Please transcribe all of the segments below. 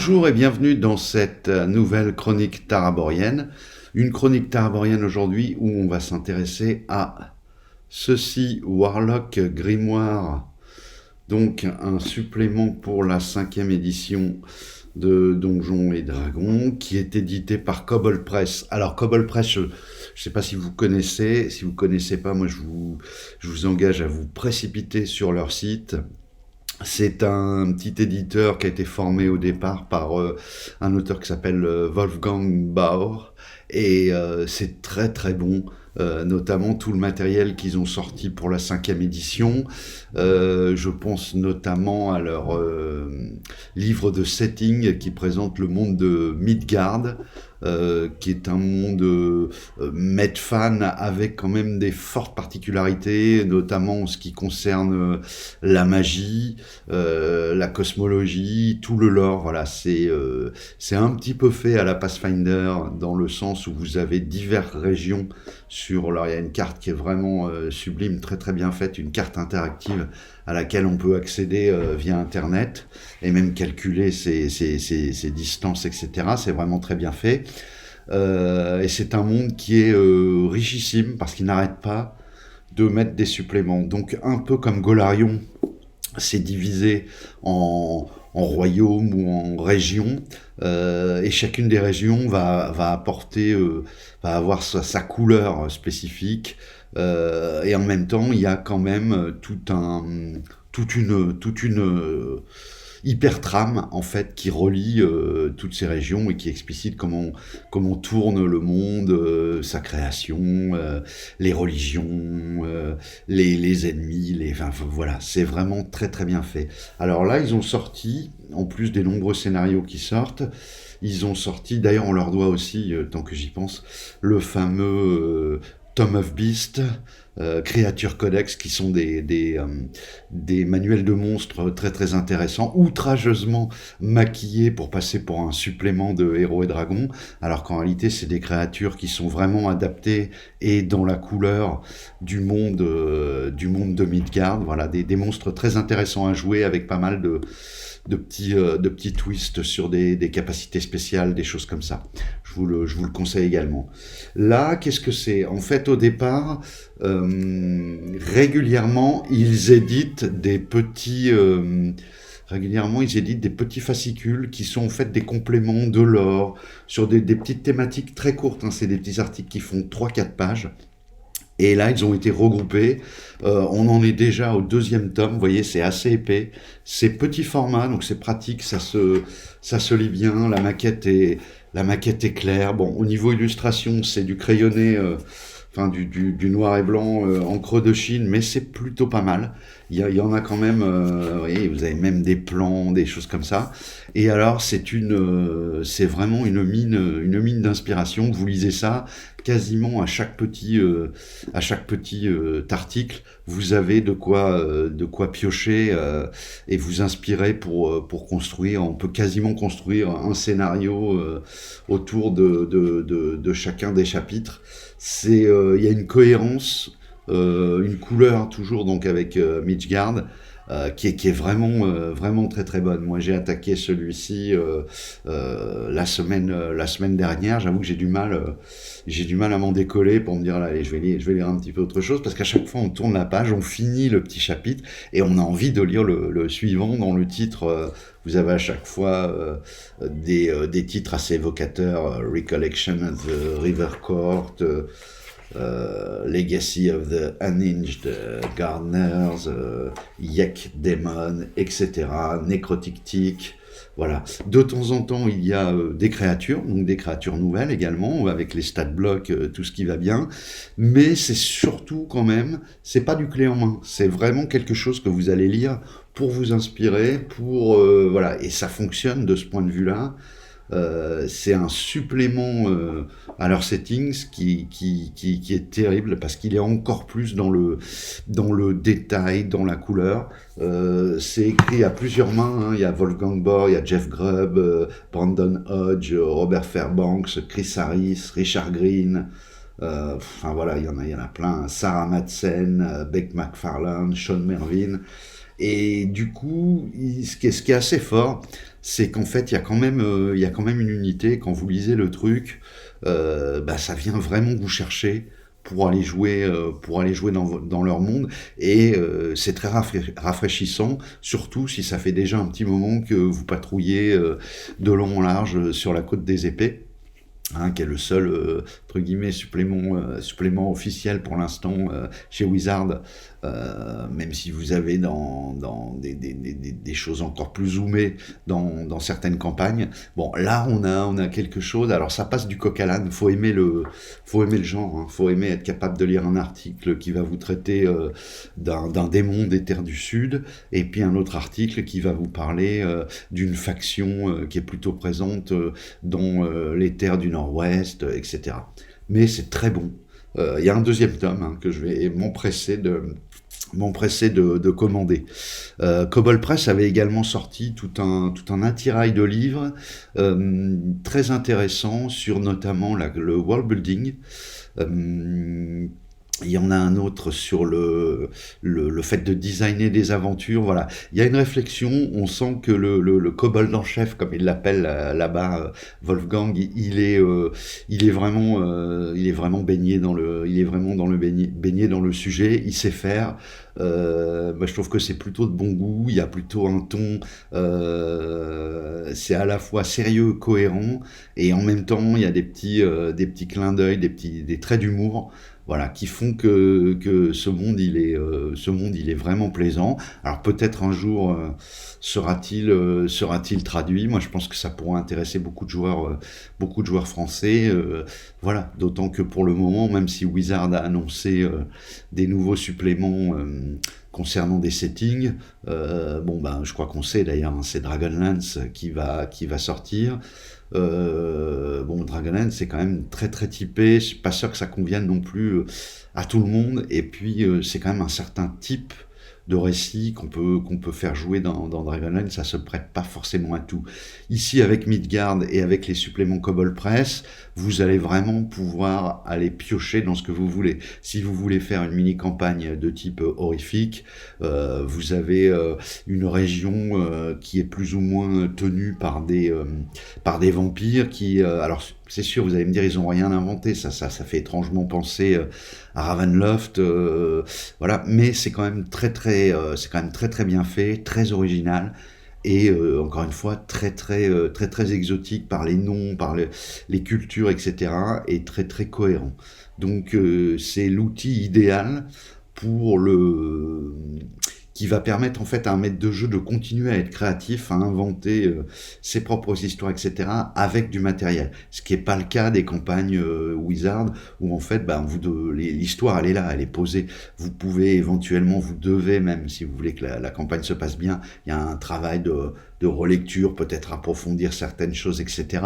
Bonjour et bienvenue dans cette nouvelle chronique taraborienne. Une chronique taraborienne aujourd'hui où on va s'intéresser à Ceci Warlock Grimoire, donc un supplément pour la 5e édition de Donjons et Dragons qui est édité par Cobble Press. Alors Cobble Press, je ne sais pas si vous connaissez, si vous ne connaissez pas, moi je vous engage à vous précipiter sur leur site. C'est un petit éditeur qui a été formé au départ par un auteur qui s'appelle Wolfgang Bauer et c'est très très bon. Notamment tout le matériel qu'ils ont sorti pour la 5e édition. Je pense notamment à leur livre de setting qui présente le monde de Midgard, qui est un monde Medfan avec quand même des fortes particularités, notamment en ce qui concerne la magie, la cosmologie, tout le lore. Voilà, c'est un petit peu fait à la Pathfinder dans le sens où vous avez diverses régions sur là, il y a une carte qui est vraiment sublime, très très bien faite, une carte interactive à laquelle on peut accéder via Internet et même calculer ses distances, etc. C'est vraiment très bien fait. Et c'est un monde qui est richissime parce qu'il n'arrête pas de mettre des suppléments. Donc un peu comme Golarion, c'est divisé en royaumes ou en régions, et chacune des régions va apporter, va avoir sa couleur spécifique, et en même temps il y a quand même toute une hyper trame en fait qui relie toutes ces régions et qui explicite comment tourne le monde, sa création, les religions, les ennemis, enfin voilà, c'est vraiment très très bien fait. Alors là, ils ont sorti, en plus des nombreux scénarios qui sortent, ils ont sorti, d'ailleurs on leur doit aussi, tant que j'y pense, le fameux Tome of Beast, Creature Codex, qui sont des manuels de monstres très très intéressants, outrageusement maquillés pour passer pour un supplément de Héros et Dragons, alors qu'en réalité c'est des créatures qui sont vraiment adaptées et dans la couleur du monde de Midgard. Voilà, des monstres très intéressants à jouer avec pas mal de petits twists sur des capacités spéciales, des choses comme ça. Je vous le conseille également. Là, qu'est-ce que c'est ? En fait, au départ, régulièrement, ils éditent des petits fascicules qui sont en fait des compléments de lore sur des petites thématiques très courtes. Hein. C'est des petits articles qui font 3-4 pages. Et là, ils ont été regroupés. On en est déjà au 2e tome. Vous voyez, c'est assez épais. C'est petit format, donc c'est pratique. Ça se lit bien. La maquette est claire. Bon, au niveau illustration, c'est du crayonné, du noir et blanc en creux de Chine, mais c'est plutôt pas mal. Il y en a quand même. Vous voyez, vous avez même des plans, des choses comme ça. Et alors, c'est vraiment une mine d'inspiration. Vous lisez ça. Quasiment à chaque petit article, vous avez de quoi piocher et vous inspirer pour construire. On peut quasiment construire un scénario autour de chacun des chapitres. Il y a une cohérence, une couleur toujours donc avec Midgard. Qui est vraiment très très bonne. Moi j'ai attaqué celui-ci la semaine dernière. J'avoue que j'ai du mal à m'en décoller pour me dire là, allez, je vais lire un petit peu autre chose, parce qu'à chaque fois on tourne la page, on finit le petit chapitre et on a envie de lire le suivant. Dans le titre, vous avez à chaque fois des titres assez évocateurs, Recollection of the River Court, Legacy of the Unhinged Gardeners, Yek Demon, etc., Necrotic Tick. Voilà. De temps en temps, il y a des créatures, donc des créatures nouvelles également, avec les stat blocks, tout ce qui va bien. Mais c'est surtout quand même, c'est pas du clé en main. C'est vraiment quelque chose que vous allez lire pour vous inspirer, voilà. Et ça fonctionne de ce point de vue-là. C'est un supplément à leurs settings qui est terrible parce qu'il est encore plus dans le détail, dans la couleur. C'est écrit à plusieurs mains. Hein. Il y a Wolfgang Bauer, il y a Jeff Grubb, Brandon Hodge, Robert Fairbanks, Chris Harris, Richard Green. Enfin voilà, il y en a plein. Sarah Madsen, Beck McFarlane, Sean Mervyn. Et du coup, ce qui est assez fort, c'est qu'en fait, il y a quand même une unité. Quand vous lisez le truc, bah, ça vient vraiment vous chercher pour aller jouer dans leur monde. Et c'est très rafraîchissant, surtout si ça fait déjà un petit moment que vous patrouillez de long en large sur la côte des Épées. Hein, qui est le seul entre guillemets supplément officiel pour l'instant chez Wizard, même si vous avez dans des choses encore plus zoomées dans certaines campagnes. Bon, là on a quelque chose. Alors ça passe du coq à l'âne. Faut aimer le genre. Hein, faut aimer être capable de lire un article qui va vous traiter d'un démon des terres du Sud, et puis un autre article qui va vous parler d'une faction qui est plutôt présente dans les terres du Nord-Ouest, etc. Mais c'est très bon. Il y a un deuxième tome hein, que je vais m'empresser de commander. Cobble Press avait également sorti tout un attirail de livres très intéressants sur notamment le world building. Euh, il y en a un autre sur le fait de designer des aventures. Voilà, il y a une réflexion. On sent que le kobold en chef, comme il l'appelle là-bas, Wolfgang, il est vraiment baigné dans baigné dans le sujet. Il sait faire. Moi, je trouve que c'est plutôt de bon goût. Il y a plutôt un ton. C'est à la fois sérieux, cohérent, et en même temps, il y a des petits clins d'œil, des traits d'humour voilà, qui font que ce monde, il est vraiment plaisant. Alors peut-être un jour sera-t-il traduit. Moi, je pense que ça pourrait intéresser beaucoup de joueurs français. Voilà, d'autant que pour le moment, même si Wizard a annoncé des nouveaux suppléments concernant des settings, bon ben, je crois qu'on sait d'ailleurs, hein, c'est Dragonlance qui va sortir. Bon, Dragonlance, c'est quand même très très typé. Je suis pas sûr que ça convienne non plus à tout le monde. Et puis, c'est quand même un certain type de récit qu'on peut faire jouer dans Dragonlance. Ça se prête pas forcément à tout. Ici, avec Midgard et avec les suppléments Cobble Press, vous allez vraiment pouvoir aller piocher dans ce que vous voulez. Si vous voulez faire une mini-campagne de type horrifique, vous avez une région qui est plus ou moins tenue par des vampires qui... alors, c'est sûr, vous allez me dire, ils ont rien inventé. Ça fait étrangement penser à Ravenloft, voilà. Mais c'est quand même très très bien fait, très original. Et encore une fois, très exotique par les noms, les cultures, etc. Et très très cohérent. Donc c'est l'outil idéal pour le qui va permettre en fait à un maître de jeu de continuer à être créatif, à inventer ses propres histoires, etc. avec du matériel. Ce qui n'est pas le cas des campagnes Wizard où en fait bah, l'histoire elle est là, elle est posée. Vous pouvez éventuellement, vous devez même si vous voulez que la campagne se passe bien, il y a un travail de relecture, peut-être approfondir certaines choses, etc.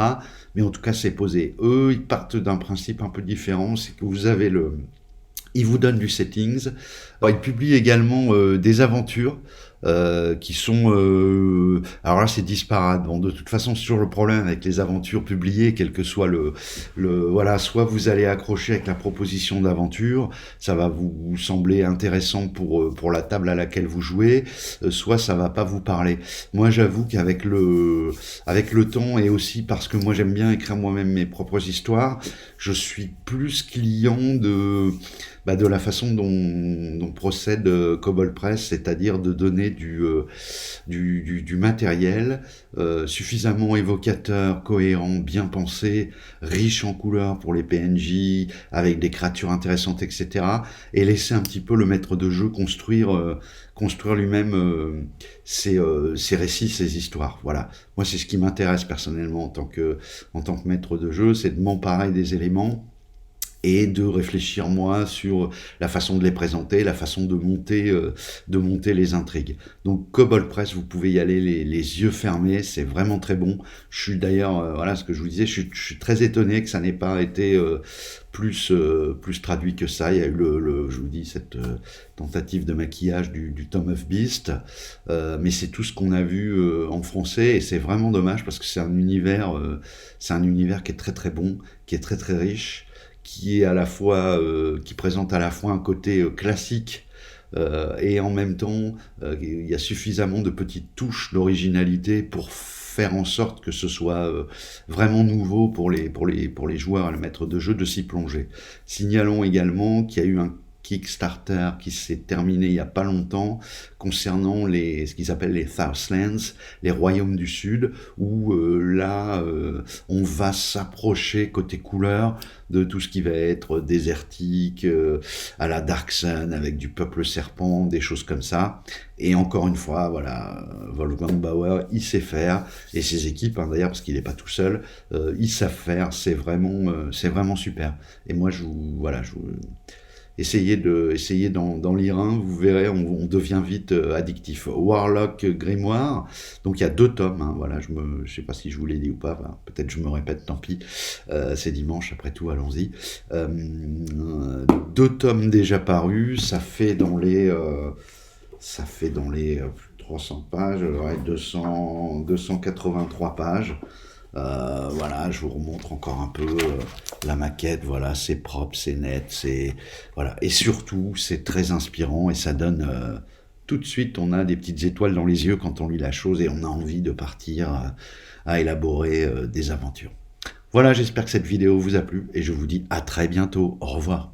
Mais en tout cas c'est posé. Eux, ils partent d'un principe un peu différent, c'est que vous avez ils vous donnent du settings. Alors, ils publient également des aventures qui sont... alors là, c'est disparate. Bon, de toute façon, c'est toujours le problème avec les aventures publiées, quel que soit voilà, soit vous allez accrocher avec la proposition d'aventure, ça va vous sembler intéressant pour la table à laquelle vous jouez, soit ça va pas vous parler. Moi, j'avoue avec le temps et aussi parce que moi, j'aime bien écrire moi-même mes propres histoires, je suis plus client de la façon dont procède Cobble Press, c'est-à-dire de donner du matériel suffisamment évocateur, cohérent, bien pensé, riche en couleurs pour les PNJ, avec des créatures intéressantes, etc. Et laisser un petit peu le maître de jeu construire lui-même ses récits, ses histoires. Voilà. Moi, c'est ce qui m'intéresse personnellement en tant que maître de jeu, c'est de m'emparer des éléments et de réfléchir moi sur la façon de les présenter, la façon de monter les intrigues. Donc Cobble Press, vous pouvez y aller les yeux fermés, c'est vraiment très bon. Je suis d'ailleurs, voilà ce que je vous disais, je suis très étonné que ça n'ait pas été plus traduit que ça. Il y a eu je vous dis, cette tentative de maquillage du Tom of Beast, mais c'est tout ce qu'on a vu en français et c'est vraiment dommage parce que c'est un univers qui est très très bon, qui est très très riche, qui est à la fois, qui présente à la fois un côté classique, et en même temps, il y a suffisamment de petites touches d'originalité pour faire en sorte que ce soit vraiment nouveau pour les joueurs et le maître de jeu de s'y plonger. Signalons également qu'il y a eu un Kickstarter qui s'est terminé il n'y a pas longtemps concernant ce qu'ils appellent les Southlands, les royaumes du Sud, où là on va s'approcher côté couleur de tout ce qui va être désertique, à la Dark Sun avec du peuple serpent, des choses comme ça. Et encore une fois, voilà, Wolfgang Bauer, il sait faire, et ses équipes, hein, d'ailleurs, parce qu'il n'est pas tout seul, ils savent faire, c'est vraiment super. Et moi, essayez d'en lire un, vous verrez, on devient vite addictif. Warlock Grimoire, donc il y a 2 tomes, hein, voilà, je sais pas si je vous l'ai dit ou pas, ben, peut-être je me répète, tant pis, c'est dimanche, après tout, allons-y. 2 tomes déjà parus, ça fait dans les 300 pages, ouais, 283 pages. Voilà, je vous remontre encore un peu la maquette. Voilà, c'est propre, c'est net, voilà, et surtout c'est très inspirant et ça donne tout de suite, on a des petites étoiles dans les yeux quand on lit la chose et on a envie de partir à élaborer des aventures. Voilà, j'espère que cette vidéo vous a plu et je vous dis à très bientôt. Au revoir.